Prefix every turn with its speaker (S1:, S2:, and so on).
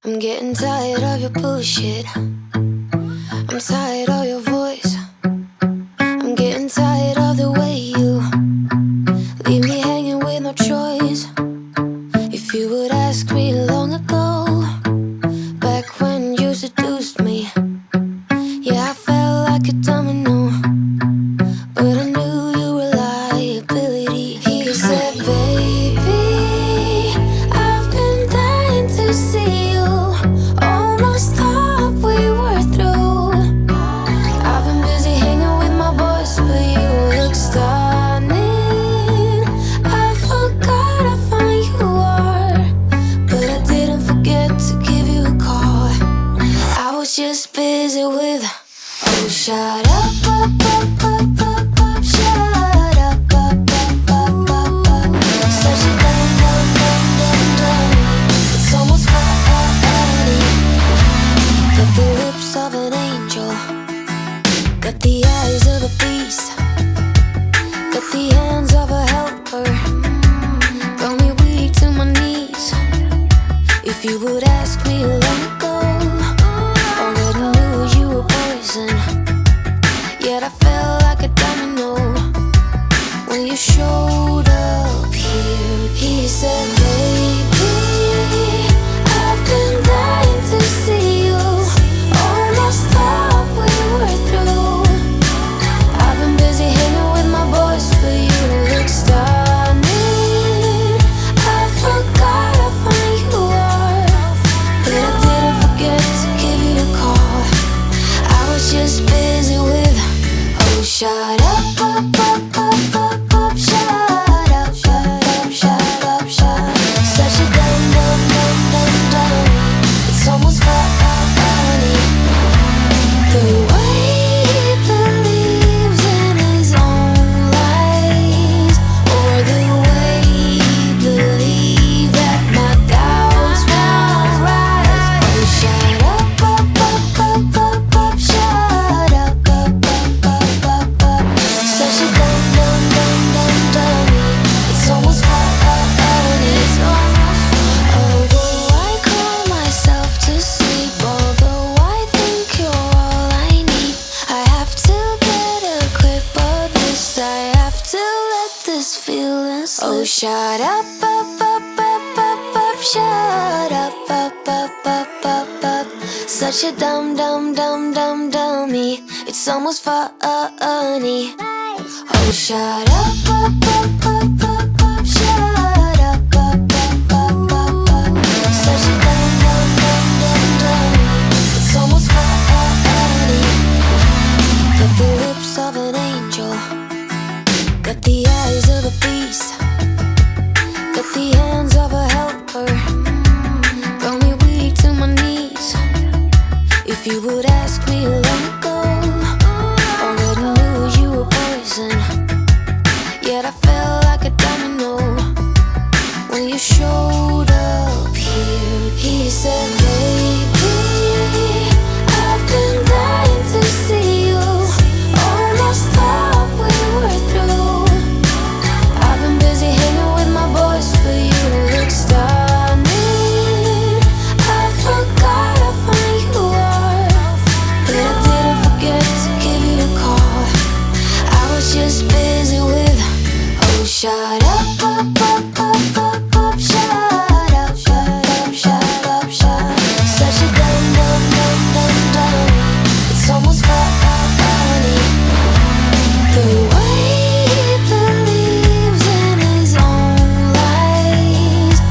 S1: I'm getting tired of your bullshit. I'm tired of your voice. I'm getting tired of the way you leave me hanging with no choice. If you would ask me long ago, back when you seduced me, yeah, I felt like a domino, but I knew you were liability. He said, baby, I've been dying to see you. Almost thought we were through. I've been busy hanging with my boys, but you look stunning. I forgot how fun you are, but I didn't forget to give you a call. I was just busy with, oh, shut up, shut up, such a dumb. It's almost funny. Got the lips of an angel, got the eyes of a beast, got the hands of a helper, got me weak to my knees. If you would ask me long ago, already knew you were poison. Yet I felt like a domino when you showed up here. He said, baby, I've been dying to see you. Almost thought we were through. I've been busy hanging with my boys, but you look stunning. I forgot how fun you are, but I didn't forget to give you a call. I was just busy with, oh, shut up, shut up, shut up. Such a dumb. It's almost funny. The way he believes in his own lies, or the way he believes that my doubts won't rise. Oh, shut up, shut up. Such a dumb dummy. It's almost funny. Although I call myself to sleep, although I think you're all I need, I have to get a grip of this. I have to let this feeling slip. Oh, shut up, shut up. Such a dumb dummy. It's almost funny. Oh, shut up, shut up. Such a dumb dummy. It's almost funny. Got the lips of an angel, got the eyes of a beast, got the hands of a helper, got me weak to my knees. If you would ask me long ago, already knew you were poison. Yet I felt like a domino when you showed up here. He said,